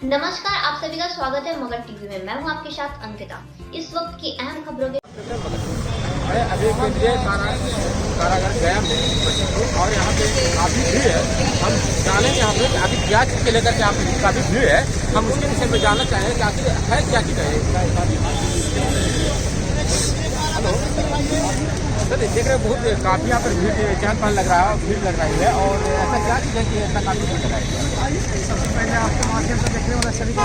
नमस्कार, आप सभी का स्वागत है मगध टीवी में। मैं हूं आपके साथ अंकिता। इस वक्त की अहम खबरों के अभी केंद्रीय कारागार गया में और यहाँ पे काफ़ी भीड़ है। हम जानेंगे यहाँ पे अभी क्या चीज़ के लेकर के आप काफ़ी भीड़ है, हम उसके विषय में जानना चाहेंगे कि आखिर है क्या चीज़ है। हेलो सर, देख रहे बहुत काफ़ी यहाँ पर भीड़ चहल पहल लग रहा है, भीड़ लग रही है और ऐसा क्या चीज़ है कि ऐसा काफ़ी भीड़ लग रहा है। सबसे पहले आपके माध्यम से देखने वाले सभी को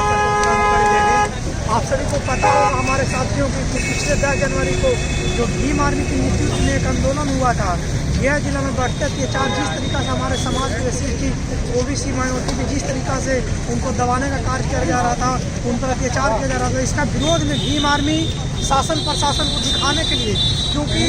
आप सभी को पता होगा हमारे साथियों की पिछले 10 जनवरी को जो भीम आर्मी के नेतृत्व में एक आंदोलन हुआ था। यह जिला में बढ़ते अत्याचार जिस तरीका से हमारे समाज के SC OBC माइनॉरिटी में जिस तरीका से उनको दबाने का कार्य किया जा रहा था, उन पर अत्याचार किया जा रहा था, इसका विरोध में भीम आर्मी शासन प्रशासन को दिखाने के लिए, क्योंकि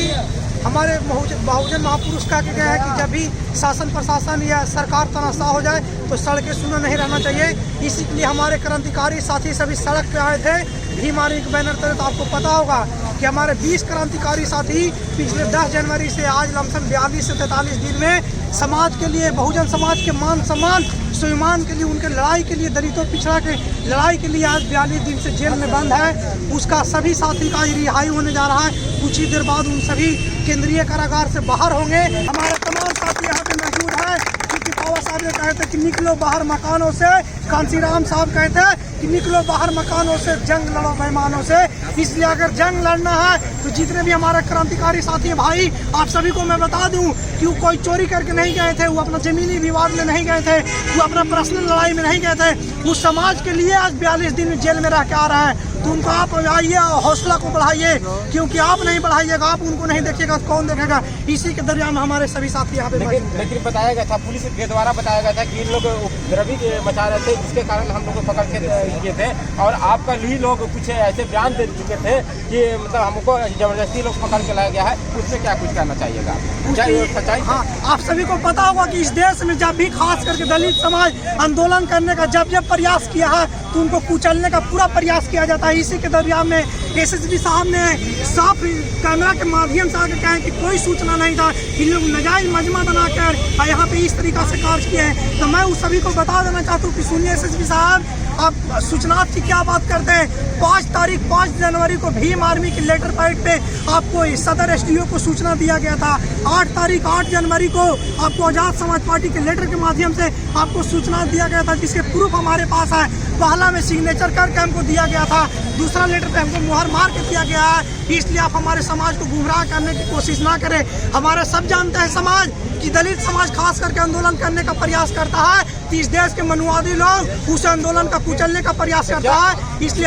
हमारे बहुजन महापुरुष का क्या है कि जब भी शासन प्रशासन या सरकार तनाशा हो जाए तो सड़कें सुना नहीं रहना चाहिए। इसी के लिए हमारे क्रांतिकारी साथी सभी सड़क पे आए थे भीम आर्मी के बैनर तले। तो आपको पता होगा कि हमारे 20 क्रांतिकारी साथी पिछले 10 जनवरी से आज लमसम 42 से 43 दिन में समाज के लिए, बहुजन समाज के मान सम्मान स्वाभिमान के लिए, उनके लड़ाई के लिए, दलितों पिछड़ा के लड़ाई के लिए आज 42 दिन से जेल में बंद है। उसका सभी साथी का रिहाई होने जा रहा है। कुछ ही देर बाद उन सभी केंद्रीय कारागार से बाहर होंगे। हमारे तमाम साथी यहाँ पे मौजूद हैं, क्योंकि बाबा साहब ने कहे थे कि निकलो बाहर मकानों से, कांसीराम साहब कहते हैं कि निकलो बाहर मकानों से, जंग लड़ो बेईमानों से। इसलिए अगर जंग लड़ना है तो जितने भी हमारे क्रांतिकारी साथी हैं भाई, आप सभी को मैं बता दूं कि वो कोई चोरी करके नहीं गए थे, वो अपना जमीनी विवाद में नहीं गए थे, वो अपना पर्सनल लड़ाई में नहीं गए थे, वो समाज के लिए आज 42 दिन जेल में रह के आ रहे हैं। तो उनको आप आइए और हौसला को बढ़ाइए, क्योंकि आप नहीं बढ़ाइएगा, आप उनको नहीं देखिएगा तो कौन देखेगा। इसी के दरमियान हमारे सभी साथी यहाँ पे लेकिन बताया गया था, पुलिस के द्वारा बताया गया था कि इन लोग उपद्रवी मचा रहे थे, जिसके कारण हम लोग को पकड़ के किए थे। और आपका ही लोग कुछ ऐसे बयान दे चुके थे कि मतलब हमको जबरदस्ती लोग पकड़ के लाया गया है, उसमें क्या कुछ करना चाहिएगा? क्या ये सच्चाई? हाँ, आप सभी को पता होगा कि इस देश में जब भी खास करके दलित समाज आंदोलन करने का जब प्रयास किया है तो उनको कुचलने का पूरा प्रयास किया जाता है। इसी के दरमियान में SSP साहब ने साफ कैमरा के माध्यम से आकर कहा कि कोई सूचना नहीं था, इन लोग नजायज मजमा बनाकर यहाँ पे इस तरीका से कार्य किए हैं। तो मैं उस सभी को बता देना चाहता हूँ कि सुनिए SSP साहब, आप सूचना की क्या बात करते हैं। 5 जनवरी को भीम आर्मी की लेटर पैड पे आपको सदर SDO को सूचना दिया गया था। 8 जनवरी को आपको आजाद समाज पार्टी के लेटर के माध्यम से आपको सूचना दिया गया था, जिसके प्रूफ हमारे पास है। पहला में सिग्नेचर करके हमको दिया गया था, दूसरा लेटर पे हमको मुहर मार के दिया गया है। इसलिए आप हमारे समाज को गुमराह करने की कोशिश ना करें। हमारे सब जानते हैं समाज कि दलित समाज खास करके आंदोलन करने का प्रयास करता है, तो इस देश के मनुवादी लोग उस आंदोलन का कुचलने का प्रयास करता है। इसलिए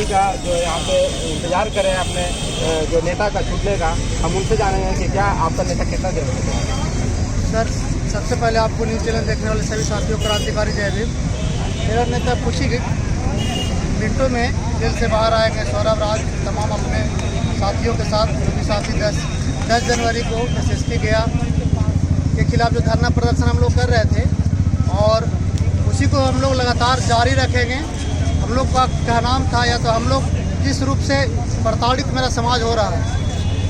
का जो यहाँ पे इंतजार करें अपने जो नेता का छूटने का, हम उनसे जानेंगे कि क्या आपका नेता कितना देर में। सर, सबसे पहले आपको न्यूज़ चैनल देखने वाले सभी साथियों क्रांतिकारी जय भीम। मेरा नेता खुशी मिनटों में जेल से बाहर आएंगे। सौरभ राज तमाम अपने साथियों के साथ, सभी साथी 10 जनवरी को SSP गया के खिलाफ जो धरना प्रदर्शन हम लोग कर रहे थे, और उसी को हम लोग लगातार जारी रखेंगे। हम लोग का कहनाम था, या तो हम लोग जिस रूप से प्रताड़ित मेरा समाज हो रहा है,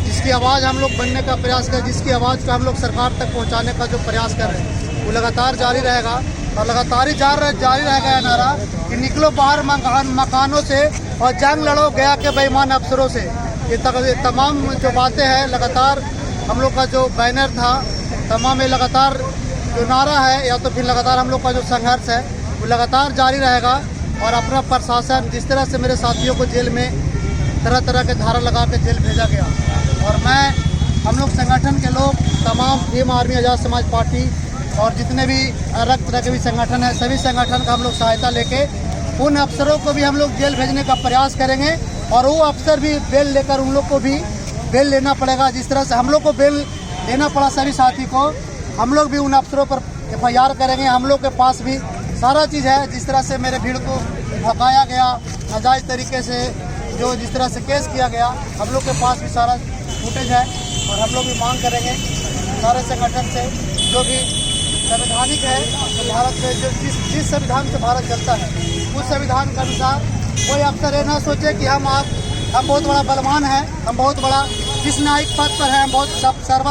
जिसकी आवाज़ हम लोग बनने का प्रयास करें, जिसकी आवाज़ को हम लोग सरकार तक पहुंचाने का जो प्रयास कर रहे हैं, वो लगातार जारी रहेगा। और लगातार ही जारी रहेगा यह नारा कि निकलो बाहर मकानों से और जंग लड़ो गया के बेईमान अफसरों से। ये तमाम जो बातें हैं, लगातार हम लोग का जो बैनर था, तमाम ये लगातार जो नारा है, या तो फिर लगातार हम लोग का जो संघर्ष है वो लगातार जारी रहेगा। और अपना प्रशासन जिस तरह से मेरे साथियों को जेल में तरह तरह के धारा लगा के जेल भेजा गया, और हम लोग संगठन के लोग तमाम भीम आर्मी आजाद समाज पार्टी और जितने भी अलग तरह के भी संगठन हैं, सभी संगठन का हम लोग सहायता लेके उन अफसरों को भी हम लोग जेल भेजने का प्रयास करेंगे। और वो अफसर भी बेल लेकर उन लोग को भी बेल लेना पड़ेगा। जिस तरह से हम लोग को बेल लेना पड़ा सभी साथी को, हम लोग भी उन अफसरों पर FIR करेंगे। हम लोग के पास भी सारा चीज़ है। जिस तरह से मेरे भीड़ को भगाया गया नाजायज़ तरीके से, जो जिस तरह से केस किया गया, हम लोग के पास भी सारा फुटेज है। और हम लोग भी मांग करेंगे सारे संगठन से, जो भी संवैधानिक है, तो भारत में जो जिस संविधान से भारत चलता है, उस संविधान के अनुसार कोई अफसर ये ना सोचे कि हम बहुत बड़ा बलवान है, हम बहुत बड़ा जिस न्यायिक पद पर हैं, हम बहुत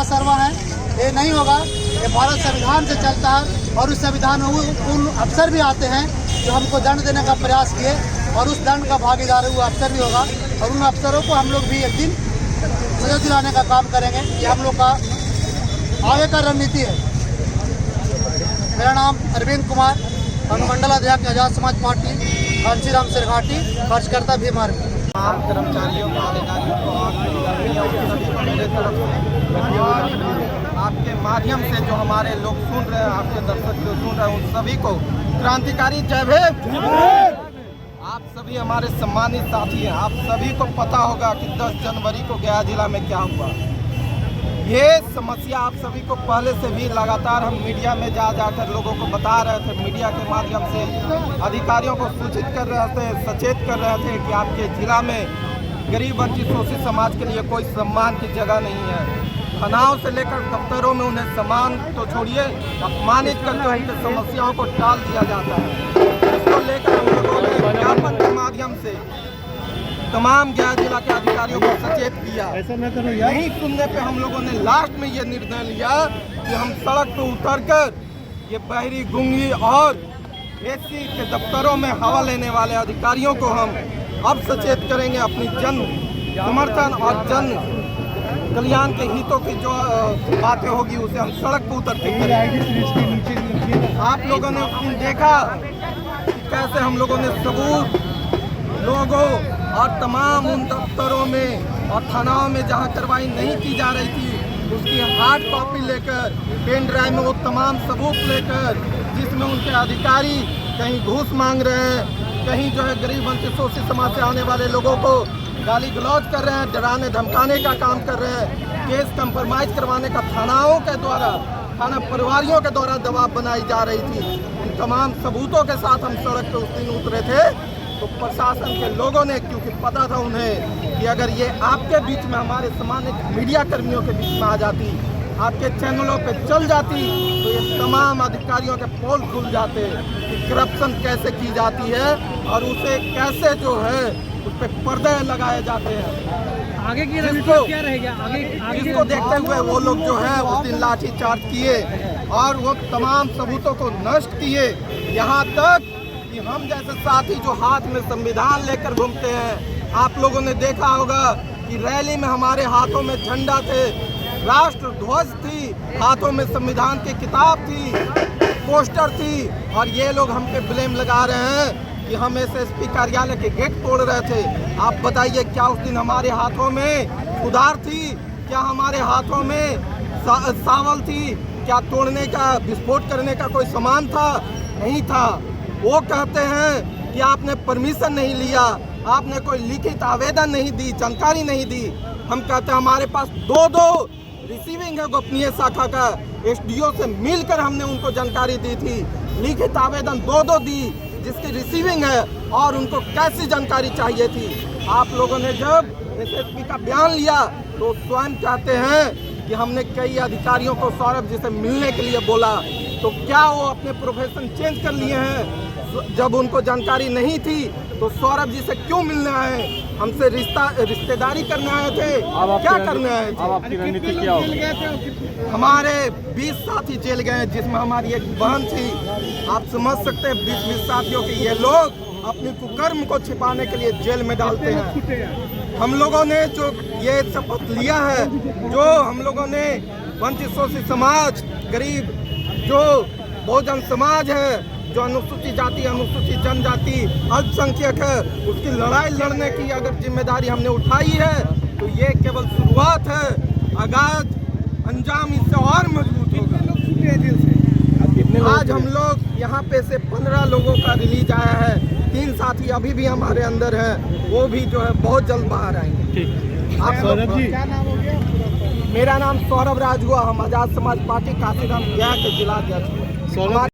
सर्वा हैं। ये नहीं होगा। ये भारत संविधान से चलता है, और उस संविधान में उन अफसर भी आते हैं जो हमको दंड देने का प्रयास किए और उस दंड का भागीदार हुआ अफसर भी होगा और उन अफसरों को हम लोग भी एक दिन नजर दिलाने का काम करेंगे। ये हम लोग का आगे का रणनीति है। मेरा नाम अरविंद कुमार, अनुमंडल अध्यक्ष आजाद समाज पार्टी, घनश्याम सिरघाटी, कार्यकर्ता भीम आर्मी। तमाम कर्मचारियों को, अधिकारियों को और कर्मियों को सभी को मेरे तरफ से और आपके माध्यम से जो हमारे लोग सुन रहे हैं, आपके दर्शक जो सुन रहे हैं, उन सभी को क्रांतिकारी जय भीम। आप सभी हमारे सम्मानित साथी हैं। आप सभी को पता होगा कि 10 जनवरी को गया जिला में क्या हुआ। ये समस्या आप सभी को पहले से भी लगातार हम मीडिया में जाकर लोगों को बता रहे थे। मीडिया के माध्यम से अधिकारियों को सूचित कर रहे थे, सचेत कर रहे थे कि आपके जिला में गरीब वंचित शोषित समाज के लिए कोई सम्मान की जगह नहीं है। थानाओं से लेकर दफ्तरों में उन्हें सम्मान तो छोड़िए, अपमानित करके उनकी समस्याओं को टाल दिया जाता है। इसको लेकर हम लोगों ने विज्ञापन के माध्यम से तमाम गया जिला के अधिकारियों को सचेत किया। नहीं सुनने पे हम लोगों ने लास्ट में ये निर्णय लिया कि हम सड़क पर उतरकर ये बहरी गुंगी और एसी के दफ्तरों में हवा लेने वाले अधिकारियों को हम अब सचेत करेंगे। अपनी जन समर्थन और जन कल्याण के हितों की जो बातें होगी उसे हम सड़क पर उतर के करेंगे। आप लोगों ने उस दिन देखा कि कैसे हम लोगों ने सबूत लोगों और तमाम उन दफ्तरों में और थानाओं में जहां कार्रवाई नहीं की जा रही थी उसकी हार्ड कॉपी लेकर, पेन ड्राइव में वो तमाम सबूत लेकर, जिसमें उनके अधिकारी कहीं घूस मांग रहे हैं, कहीं जो है गरीब वंचित शोषित समाज से आने वाले लोगों को गाली गलौज कर रहे हैं, डराने धमकाने का काम कर रहे हैं, केस कंप्रोमाइज करवाने का थानाओं के द्वारा, थाना प्रभारियों के द्वारा दबाव बनाई जा रही थी। उन तमाम सबूतों के साथ हम सड़क पर उस दिन उतरे थे। तो प्रशासन के लोगों ने, क्योंकि पता था उन्हें कि अगर ये आपके बीच में, हमारे सामान्य मीडिया कर्मियों के बीच में आ जाती, आपके चैनलों पे चल जाती, तो ये तमाम अधिकारियों के पोल खुल जाते कि करप्शन कैसे की जाती है और उसे कैसे जो है उस पर पर्दे लगाए जाते हैं। आगे की रणनीति क्या रहेगा? जिसको देखते हुए वो लोग जो है उस दिन लाठी चार्ज किए और वो तमाम सबूतों को नष्ट किए। यहाँ तक कि हम जैसे साथी जो हाथ में संविधान लेकर घूमते हैं, आप लोगों ने देखा होगा कि रैली में हमारे हाथों में झंडा थे, राष्ट्र ध्वज थी, हाथों में संविधान की किताब थी, पोस्टर थी, और ये लोग हम पे ब्लेम लगा रहे हैं कि हम एसएसपी कार्यालय के गेट तोड़ रहे थे। आप बताइए, क्या उस दिन हमारे हाथों में उधार थी? क्या हमारे हाथों में सावल थी? क्या तोड़ने का, विस्फोट करने का कोई सामान था? नहीं था। वो कहते हैं कि आपने परमिशन नहीं लिया, आपने कोई लिखित आवेदन नहीं दी, जानकारी नहीं दी। हम कहते हैं हमारे पास दो रिसीविंग है गोपनीय शाखा का, एसडीओ से मिलकर हमने उनको जानकारी दी थी, लिखित आवेदन दो दी जिसकी रिसीविंग है, और उनको कैसी जानकारी चाहिए थी। आप लोगों ने जब एसएसपी का बयान लिया तो स्वयं कहते हैं कि हमने कई अधिकारियों को सौरभ जी से मिलने के लिए बोला, तो क्या वो अपने प्रोफेशन चेंज कर लिए हैं? जब उनको जानकारी नहीं थी तो सौरभ जी से क्यों मिलने आए? हमसे रिश्तेदारी करने आए थे? क्या करने आए थे? आपकी रणनीति क्या होगी? हमारे 20 साथी जेल गए, जिसमें हमारी एक बहन थी। आप समझ सकते हैं 20 साथियों के ये लोग अपने कुकर्म को छिपाने के लिए जेल में डालते हैं। हम लोगों ने जो ये शपथ लिया है, जो हम लोगों ने वंचित शोषित समाज, गरीब जो बहुजन समाज है, जो अनुसूचित जाति, अनुसूचित जनजाति, अल्पसंख्यक है, उसकी लड़ाई लड़ने की अगर जिम्मेदारी हमने उठाई है तो ये केवल शुरुआत है। आगाज अंजाम इससे और मजबूत होगा। आज हम लोग यहाँ पे से 15 लोगों का रिलीज आया है, 3 साथी अभी भी हमारे अंदर हैं, वो भी जो है बहुत जल्द बाहर आएंगे। आप सौरभ जी, क्या नाम हो गया? मेरा नाम सौरभ राज हुआ। हम आजाद समाज पार्टी काशीराम गया के जिला अध्यक्ष।